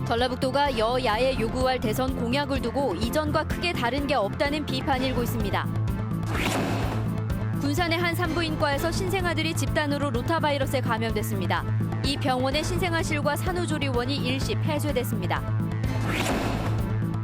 전라북도가 여야에 요구할 대선 공약을 두고 이전과 크게 다른 게 없다는 비판이 일고 있습니다. 군산의 한 산부인과에서 신생아들이 집단으로 로타바이러스에 감염됐습니다. 이 병원의 신생아실과 산후조리원이 일시 폐쇄됐습니다.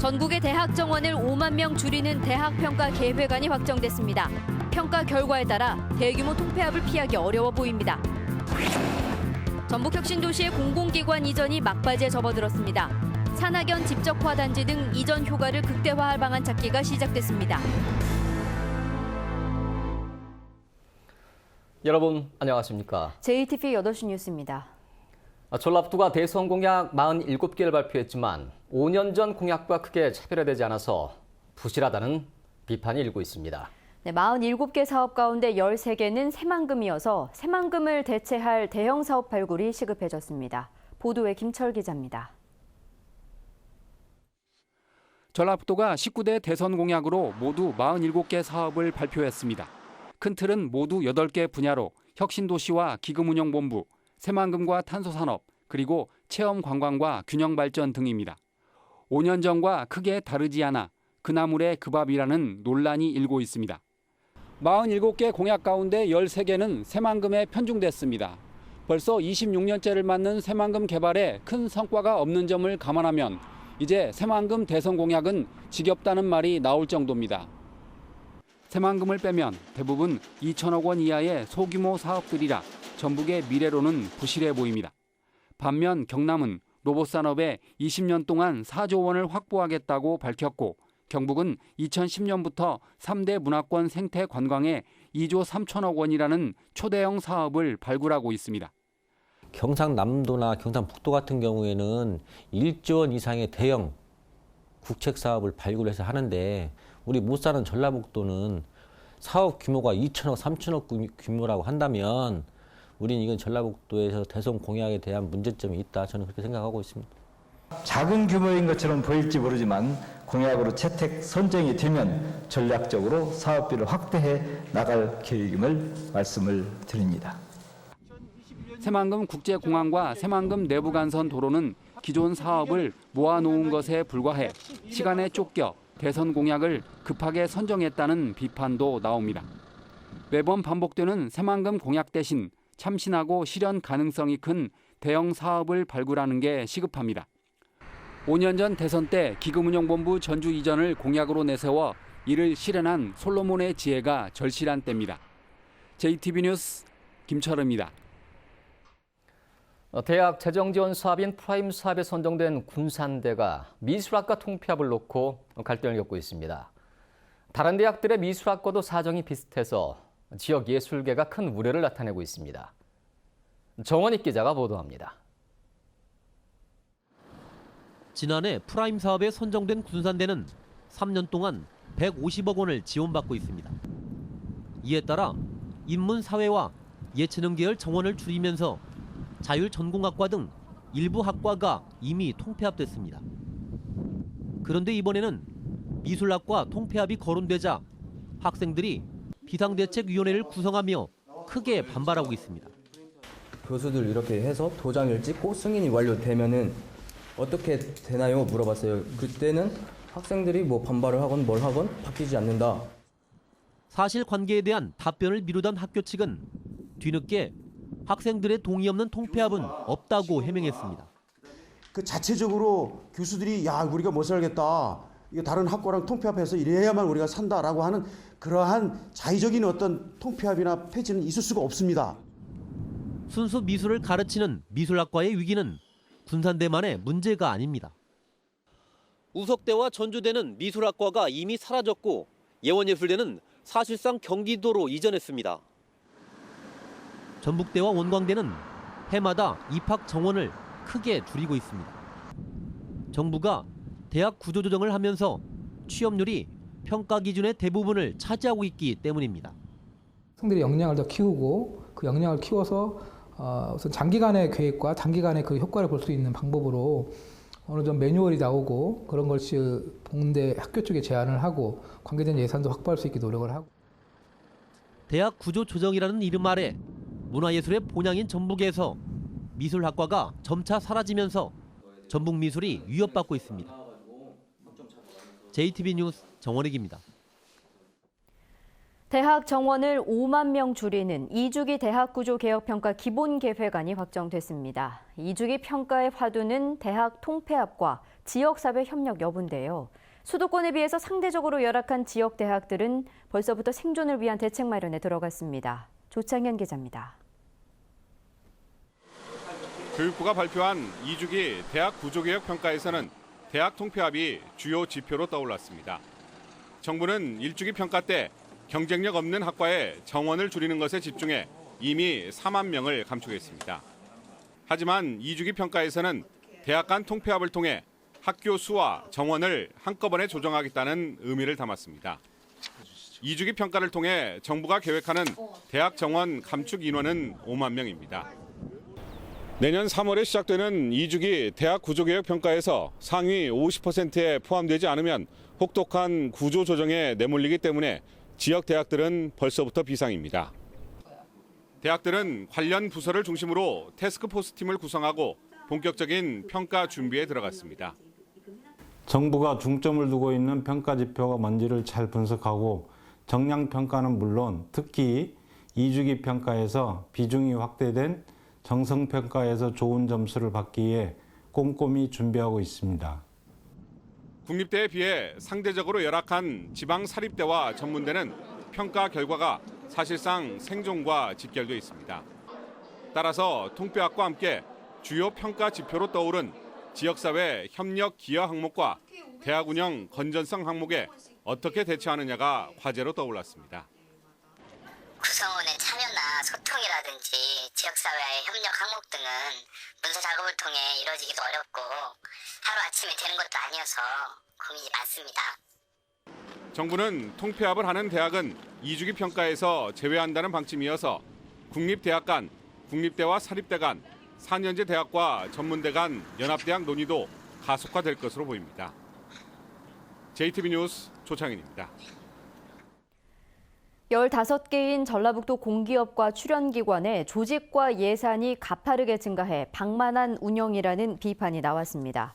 전국의 대학 정원을 5만 명 줄이는 대학평가 계획안이 확정됐습니다. 평가 결과에 따라 대규모 통폐합을 피하기 어려워 보입니다. 전북혁신도시의 공공기관 이전이 막바지에 접어들었습니다. 산학연 집적화 단지 등 이전 효과를 극대화할 방안 찾기가 시작됐습니다. 여러분 안녕하십니까? JTV 8시 뉴스입니다. 전라북도가 대선 공약 47개를 발표했지만 5년 전 공약과 크게 차별화되지 않아서 부실하다는 비판이 일고 있습니다. 네, 47개 사업 가운데 13개는 새만금이어서 새만금을 대체할 대형 사업 발굴이 시급해졌습니다. 보도에 김철 기자입니다. 전라북도가 19대 대선 공약으로 모두 47개 사업을 발표했습니다. 큰 틀은 모두 8개 분야로 혁신도시와 기금운용본부, 새만금과 탄소산업, 그리고 체험관광과 균형발전 등입니다. 5년 전과 크게 다르지 않아 그나물의 그 밥이라는 논란이 일고 있습니다. 47개 공약 가운데 13개는 새만금에 편중됐습니다. 벌써 26년째를 맞는 새만금 개발에 큰 성과가 없는 점을 감안하면 이제 새만금 대선 공약은 지겹다는 말이 나올 정도입니다. 새만금을 빼면 대부분 2천억 원 이하의 소규모 사업들이라 전북의 미래로는 부실해 보입니다. 반면 경남은 로봇산업에 20년 동안 4조 원을 확보하겠다고 밝혔고 경북은 2010년부터 3대 문화권 생태 관광에 2조 3천억 원이라는 초대형 사업을 발굴하고 있습니다. 경상남도나 경상북도 같은 경우에는 1조 원 이상의 대형 국책 사업을 발굴해서 하는데 우리 못 사는 전라북도는 사업 규모가 2천억, 3천억 규모라고 한다면 우리는 이건 전라북도에서 대선 공약에 대한 문제점이 있다. 저는 그렇게 생각하고 있습니다. 작은 규모인 것처럼 보일지 모르지만 공약으로 채택 선정이 되면 전략적으로 사업비를 확대해 나갈 계획임을 말씀을 드립니다. 새만금 국제공항과 새만금 내부간선 도로는 기존 사업을 모아놓은 것에 불과해 시간에 쫓겨 대선 공약을 급하게 선정했다는 비판도 나옵니다. 매번 반복되는 새만금 공약 대신 참신하고 실현 가능성이 큰 대형 사업을 발굴하는 게 시급합니다. 5년 전 대선 때 기금운용본부 전주 이전을 공약으로 내세워 이를 실현한 솔로몬의 지혜가 절실한 때입니다. JTB 뉴스 김철우입니다. 대학 재정지원 사업인 프라임 사업에 선정된 군산대가 미술학과 통폐합을 놓고 갈등을 겪고 있습니다. 다른 대학들의 미술학과도 사정이 비슷해서 지역 예술계가 큰 우려를 나타내고 있습니다. 정원익 기자가 보도합니다. 지난해 프라임 사업에 선정된 군산대는 3년 동안 150억 원을 지원받고 있습니다. 이에 따라 인문사회와 예체능 계열 정원을 줄이면서 자율전공학과 등 일부 학과가 이미 통폐합됐습니다. 그런데 이번에는 미술학과 통폐합이 거론되자 학생들이 비상대책위원회를 구성하며 크게 반발하고 있습니다. 교수들 이렇게 해서 도장을 찍고 승인이 완료되면은 어떻게 되나요? 물어봤어요. 그때는 학생들이 뭐 반발을 하건 뭘 하건 바뀌지 않는다. 사실관계에 대한 답변을 미루던 학교 측은 뒤늦게 학생들의 동의 없는 통폐합은 없다고 해명했습니다. 그 자체적으로 교수들이 야 우리가 못 살겠다. 이거 다른 학과랑 통폐합해서 이래야만 우리가 산다라고 하는 그러한 자의적인 어떤 통폐합이나 폐지는 있을 수가 없습니다. 순수 미술을 가르치는 미술학과의 위기는 군산대만의 문제가 아닙니다. 우석대와 전주대는 미술학과가 이미 사라졌고 예원예술대는 사실상 경기도로 이전했습니다. 전북대와 원광대는 해마다 입학 정원을 크게 줄이고 있습니다. 정부가 대학 구조조정을 하면서 취업률이 평가 기준의 대부분을 차지하고 있기 때문입니다. 학생들의 역량을 더 키우고 그 역량을 키워서 우선 장기간의 계획과 단기간의 그 효과를 볼 수 있는 방법으로 어느 정도 매뉴얼이 나오고 그런 것이 공대 학교 쪽에 제안을 하고 관계된 예산도 확보할 수 있게 노력을 하고. 대학 구조조정이라는 이름 아래 문화예술의 본향인 전북에서 미술학과가 점차 사라지면서 전북미술이 위협받고 있습니다. JTB 뉴스 정원익입니다. 대학 정원을 5만 명 줄이는 2주기 대학구조개혁평가 기본계획안이 확정됐습니다. 2주기 평가의 화두는 대학 통폐합과 지역사회 협력 여부인데요. 수도권에 비해서 상대적으로 열악한 지역 대학들은 벌써부터 생존을 위한 대책 마련에 들어갔습니다. 조창현 기자입니다. 교육부가 발표한 2주기 대학 구조개혁 평가에서는 대학 통폐합이 주요 지표로 떠올랐습니다. 정부는 1주기 평가 때 경쟁력 없는 학과의 정원을 줄이는 것에 집중해 이미 4만 명을 감축했습니다. 하지만 2주기 평가에서는 대학 간 통폐합을 통해 학교 수와 정원을 한꺼번에 조정하겠다는 의미를 담았습니다. 2주기 평가를 통해 정부가 계획하는 대학 정원 감축 인원은 5만 명입니다. 내년 3월에 시작되는 2주기 대학 구조개혁 평가에서 상위 50%에 포함되지 않으면 혹독한 구조 조정에 내몰리기 때문에 지역 대학들은 벌써부터 비상입니다. 대학들은 관련 부서를 중심으로 태스크포스 팀을 구성하고 본격적인 평가 준비에 들어갔습니다. 정부가 중점을 두고 있는 평가 지표가 뭔지를 잘 분석하고 정량 평가는 물론 특히 2주기 평가에서 비중이 확대된 정성 평가에서 좋은 점수를 받기 위해 꼼꼼히 준비하고 있습니다. 국립대에 비해 상대적으로 열악한 지방 사립대와 전문대는 평가 결과가 사실상 생존과 직결돼 있습니다. 따라서 통폐합과 함께 주요 평가 지표로 떠오른 지역사회 협력 기여 항목과 대학 운영 건전성 항목에 어떻게 대처하느냐가 과제로 떠올랐습니다. 구성원의 참여나 소통이라든지 지역사회의 협력 항목 등은 문서 작업을 통해 이루어지기도 어렵고 하루아침에 되는 것도 아니어서 고민이 많습니다. 정부는 통폐합을 하는 대학은 2주기 평가에서 제외한다는 방침이어서 국립대학 간, 국립대와 사립대 간, 4년제 대학과 전문대 간 연합대학 논의도 가속화될 것으로 보입니다. JTB 뉴스 조창현입니다. 15개인 전라북도 공기업과 출연기관의 조직과 예산이 가파르게 증가해 방만한 운영이라는 비판이 나왔습니다.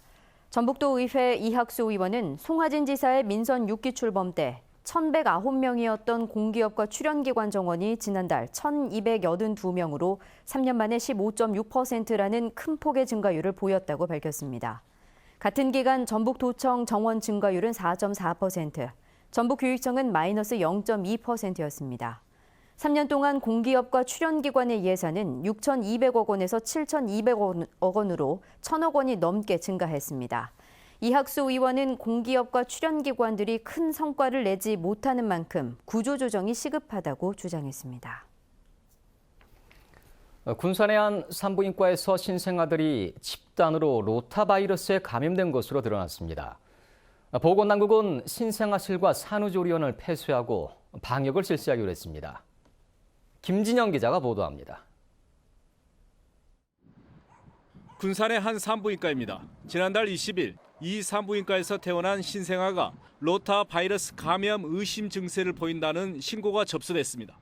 전북도 의회 이학수 의원은 송하진 지사의 민선 6기 출범 때 1,109명이었던 공기업과 출연기관 정원이 지난달 1,282명으로 3년 만에 15.6%라는 큰 폭의 증가율을 보였다고 밝혔습니다. 같은 기간 전북도청 정원 증가율은 4.4%, 전북교육청은 마이너스 0.2%였습니다. 3년 동안 공기업과 출연기관의 예산은 6,200억 원에서 7,200억 원으로 1,000억 원이 넘게 증가했습니다. 이학수 의원은 공기업과 출연기관들이 큰 성과를 내지 못하는 만큼 구조조정이 시급하다고 주장했습니다. 군산의 한 산부인과에서 신생아들이 집단으로 로타바이러스에 감염된 것으로 드러났습니다. 보건당국은 신생아실과 산후조리원을 폐쇄하고 방역을 실시하기로 했습니다. 김진영 기자가 보도합니다. 군산의 한 산부인과입니다. 지난달 20일 이 산부인과에서 태어난 신생아가 로타 바이러스 감염 의심 증세를 보인다는 신고가 접수됐습니다.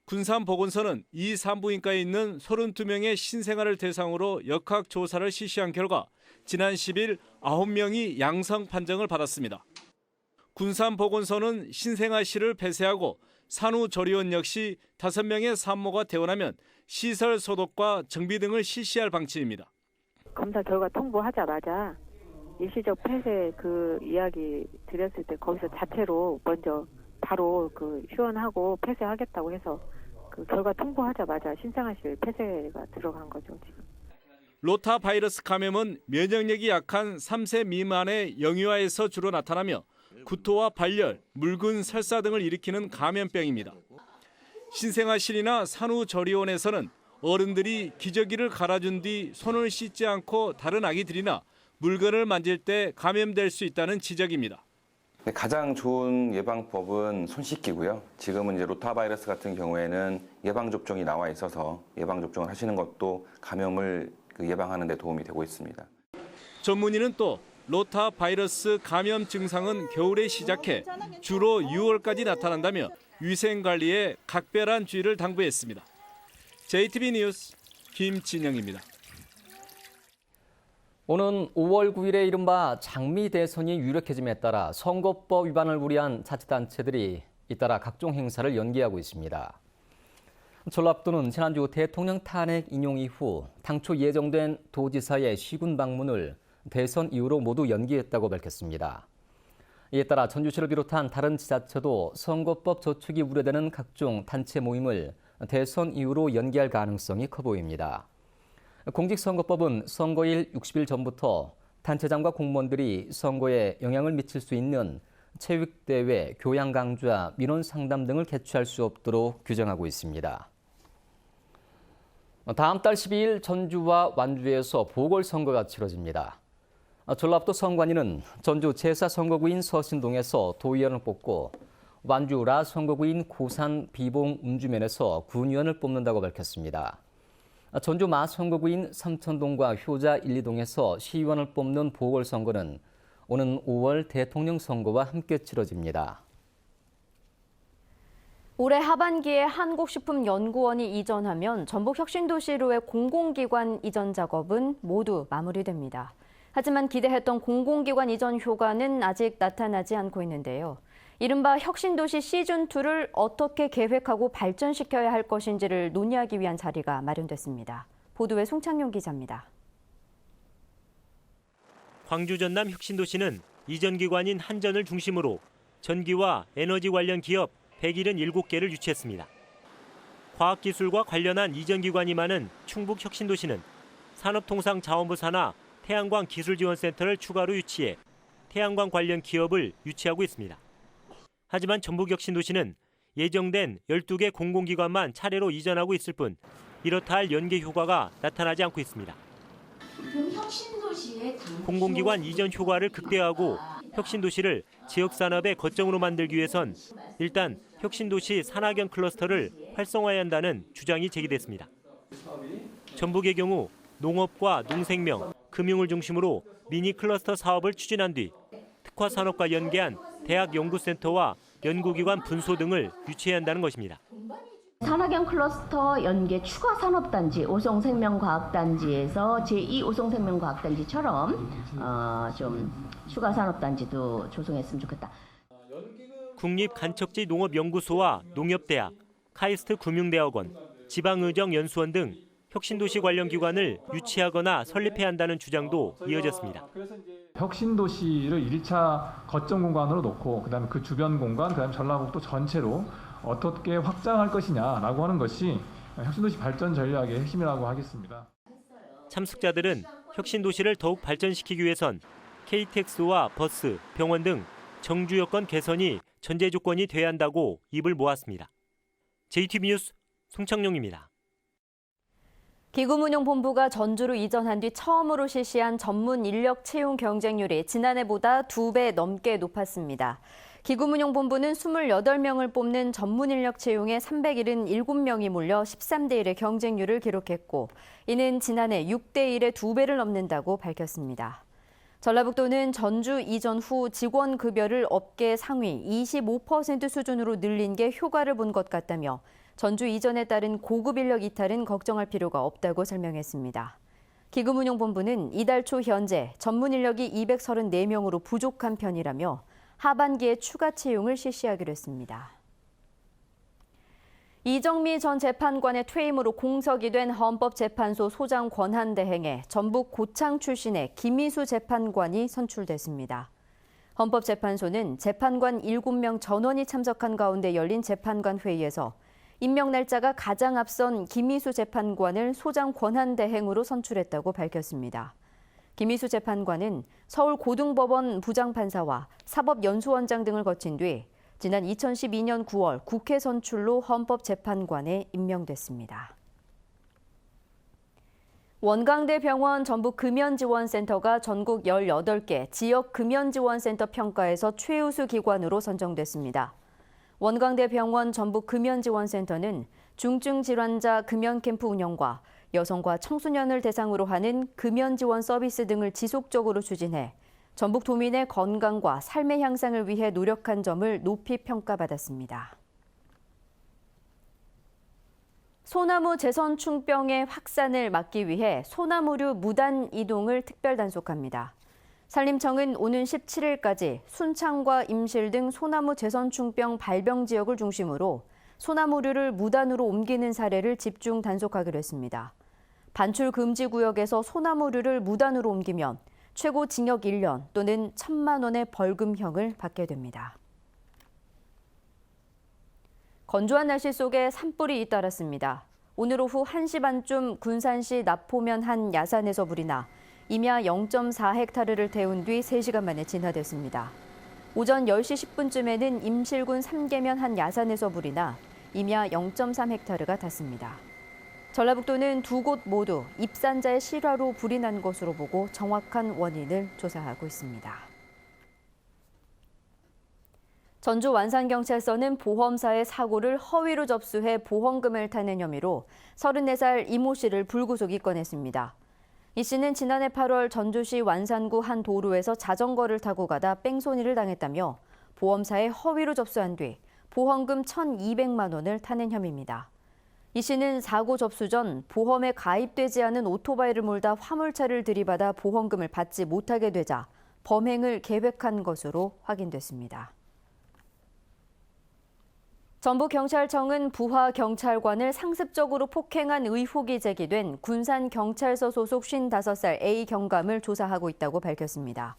군산보건소는 이 산부인과에 있는 32명의 신생아를 대상으로 역학조사를 실시한 결과 지난 10일 9명이 양성 판정을 받았습니다. 군산보건소는 신생아실을 폐쇄하고 산후조리원 역시 5명의 산모가 퇴원하면 시설 소독과 정비 등을 실시할 방침입니다. 검사 결과 통보하자마자 일시적 폐쇄 이야기 드렸을 때 거기서 자체로 먼저 바로 휴원하고 폐쇄하겠다고 해서 결과 통보하자마자 신생아실 폐쇄가 들어간 거죠, 지금. 로타 바이러스 감염은 면역력이 약한 3세 미만의 영유아에서 주로 나타나며 구토와 발열, 물군, 설사 등을 일으키는 감염병입니다. 신생아실이나 산후조리원에서는 어른들이 기저귀를 갈아준 뒤 손을 씻지 않고 다른 아기들이나 물건을 만질 때 감염될 수 있다는 지적입니다. 가장 좋은 예방법은 손 씻기고요. 지금은 이제 로타바이러스 같은 경우에는 예방접종이 나와 있어서 예방접종을 하시는 것도 감염을 예방하는 데 도움이 되고 있습니다. 전문의는 또 로타 바이러스 감염 증상은 겨울에 시작해 주로 6월까지 나타난다며 위생관리에 각별한 주의를 당부했습니다. JTB 뉴스 김진영입니다. 오는 5월 9일에 이른바 장미 대선이 유력해짐에 따라 선거법 위반을 우려한 자치단체들이 잇따라 각종 행사를 연기하고 있습니다. 전라북도는 지난주 대통령 탄핵 인용 이후 당초 예정된 도지사의 시군 방문을 대선 이후로 모두 연기했다고 밝혔습니다. 이에 따라 전주시를 비롯한 다른 지자체도 선거법 저촉이 우려되는 각종 단체 모임을 대선 이후로 연기할 가능성이 커 보입니다. 공직선거법은 선거일 60일 전부터 단체장과 공무원들이 선거에 영향을 미칠 수 있는 체육대회, 교양강좌, 민원상담 등을 개최할 수 없도록 규정하고 있습니다. 다음 달 12일 전주와 완주에서 보궐선거가 치러집니다. 전라북도 선관위는 전주 제사선거구인 서신동에서 도의원을 뽑고 완주 라선거구인 고산 비봉 음주면에서 군의원을 뽑는다고 밝혔습니다. 전주 마선거구인 삼천동과 효자 1, 2동에서 시의원을 뽑는 보궐선거는 오는 5월 대통령 선거와 함께 치러집니다. 올해 하반기에 한국식품연구원이 이전하면 전북혁신도시로의 공공기관 이전 작업은 모두 마무리됩니다. 하지만 기대했던 공공기관 이전 효과는 아직 나타나지 않고 있는데요. 이른바 혁신도시 시즌2를 어떻게 계획하고 발전시켜야 할 것인지를 논의하기 위한 자리가 마련됐습니다. 보도에 송창용 기자입니다. 광주 전남 혁신도시는 이전 기관인 한전을 중심으로 전기와 에너지 관련 기업 177개를 유치했습니다. 과학기술과 관련한 이전 기관이 많은 충북 혁신도시는 산업통상자원부 산하 태양광 기술지원센터를 추가로 유치해 태양광 관련 기업을 유치하고 있습니다. 하지만 전북혁신도시는 예정된 12개 공공기관만 차례로 이전하고 있을 뿐 이렇다 할 연계 효과가 나타나지 않고 있습니다. 공공기관 이전 효과를 극대화하고 혁신도시를 지역산업의 거점으로 만들기 위해선 일단 혁신도시 산학연 클러스터를 활성화해야 한다는 주장이 제기됐습니다. 전북의 경우 농업과 농생명, 금융을 중심으로 미니 클러스터 사업을 추진한 뒤 특화 산업과 연계한 대학 연구센터와 연구기관 분소 등을 유치해야 한다는 것입니다. 산학연 클러스터 연계 추가 산업단지 오송생명과학단지에서 제2 오송생명과학단지처럼 좀 추가 산업단지도 조성했으면 좋겠다. 국립간척지 농업연구소와 농협대학, 카이스트 금융대학원, 지방의정연수원 등 혁신도시 관련 기관을 유치하거나 설립해야 한다는 주장도 이어졌습니다. 혁신도시를 1차 거점 공간으로 놓고 그다음에 그 주변 공간, 그다음에 전라북도 전체로 어떻게 확장할 것이냐라고 하는 것이 혁신도시 발전 전략의 핵심이라고 하겠습니다. 참석자들은 혁신도시를 더욱 발전시키기 위해선 KTX와 버스, 병원 등 정주 여건 개선이 전제 조건이 돼야 한다고 입을 모았습니다. JTB 뉴스 송창용입니다. 기금운용본부가 전주로 이전한 뒤 처음으로 실시한 전문 인력 채용 경쟁률이 지난해보다 2배 넘게 높았습니다. 기금운용본부는 28명을 뽑는 전문 인력 채용에 377명이 몰려 13대 1의 경쟁률을 기록했고, 이는 지난해 6대 1의 2배를 넘는다고 밝혔습니다. 전라북도는 전주 이전 후 직원 급여를 업계 상위 25% 수준으로 늘린 게 효과를 본 것 같다며 전주 이전에 따른 고급 인력 이탈은 걱정할 필요가 없다고 설명했습니다. 기금운용본부는 이달 초 현재 전문 인력이 234명으로 부족한 편이라며 하반기에 추가 채용을 실시하기로 했습니다. 이정미 전 재판관의 퇴임으로 공석이 된 헌법재판소 소장 권한대행에 전북 고창 출신의 김희수 재판관이 선출됐습니다. 헌법재판소는 재판관 7명 전원이 참석한 가운데 열린 재판관 회의에서 임명 날짜가 가장 앞선 김희수 재판관을 소장 권한대행으로 선출했다고 밝혔습니다. 김희수 재판관은 서울고등법원 부장판사와 사법연수원장 등을 거친 뒤 지난 2012년 9월 국회 선출로 헌법재판관에 임명됐습니다. 원광대병원 전북금연지원센터가 전국 18개 지역금연지원센터 평가에서 최우수 기관으로 선정됐습니다. 원광대병원 전북금연지원센터는 중증 질환자 금연 캠프 운영과 여성과 청소년을 대상으로 하는 금연 지원 서비스 등을 지속적으로 추진해 전북 도민의 건강과 삶의 향상을 위해 노력한 점을 높이 평가받았습니다. 소나무 제선충병의 확산을 막기 위해 소나무류 무단 이동을 특별 단속합니다. 산림청은 오는 17일까지 순창과 임실 등 소나무 제선충병 발병 지역을 중심으로 소나무류를 무단으로 옮기는 사례를 집중 단속하기로 했습니다. 반출 금지 구역에서 소나무류를 무단으로 옮기면 최고 징역 1년 또는 1,000만 원의 벌금형을 받게 됩니다. 건조한 날씨 속에 산불이 잇따랐습니다. 오늘 오후 1시 반쯤 군산시 나포면 한 야산에서 불이 나 임야 0.4헥타르를 태운 뒤 3시간 만에 진화됐습니다. 오전 10시 10분쯤에는 임실군 삼계면 한 야산에서 불이 나 임야 0.3헥타르가 탔습니다. 전라북도는 두 곳 모두 입산자의 실화로 불이 난 것으로 보고 정확한 원인을 조사하고 있습니다. 전주 완산경찰서는 보험사의 사고를 허위로 접수해 보험금을 타낸 혐의로 34살 이모 씨를 불구속 입건했습니다. 이 씨는 지난해 8월 전주시 완산구 한 도로에서 자전거를 타고 가다 뺑소니를 당했다며 보험사에 허위로 접수한 뒤 보험금 1,200만 원을 타낸 혐의입니다. 이 씨는 사고 접수 전 보험에 가입되지 않은 오토바이를 몰다 화물차를 들이받아 보험금을 받지 못하게 되자 범행을 계획한 것으로 확인됐습니다. 전북경찰청은 부하 경찰관을 상습적으로 폭행한 의혹이 제기된 군산경찰서 소속 55살 A 경감을 조사하고 있다고 밝혔습니다.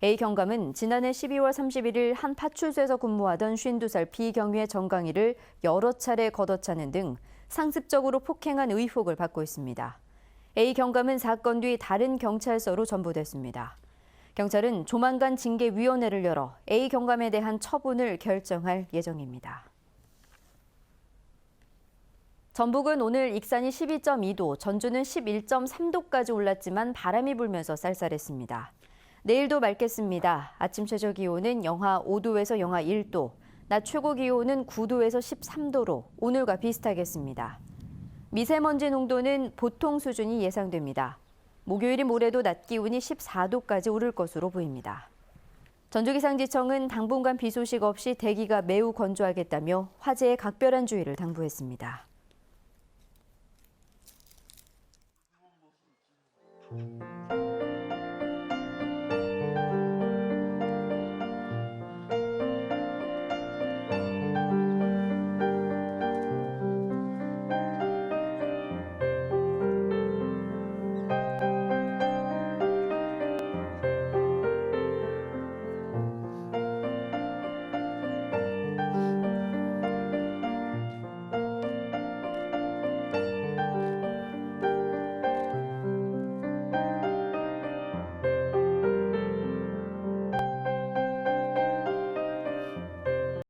A 경감은 지난해 12월 31일 한 파출소에서 근무하던 52살 B 경위의 정강이를 여러 차례 걷어차는 등 상습적으로 폭행한 의혹을 받고 있습니다. A 경감은 사건 뒤 다른 경찰서로 전보됐습니다. 경찰은 조만간 징계위원회를 열어 A 경감에 대한 처분을 결정할 예정입니다. 전북은 오늘 익산이 12.2도, 전주는 11.3도까지 올랐지만 바람이 불면서 쌀쌀했습니다. 내일도 맑겠습니다. 아침 최저 기온은 영하 5도에서 영하 1도, 낮 최고 기온은 9도에서 13도로 오늘과 비슷하겠습니다. 미세먼지 농도는 보통 수준이 예상됩니다. 목요일인 모레도 낮 기온이 14도까지 오를 것으로 보입니다. 전주기상지청은 당분간 비 소식 없이 대기가 매우 건조하겠다며 화재에 각별한 주의를 당부했습니다.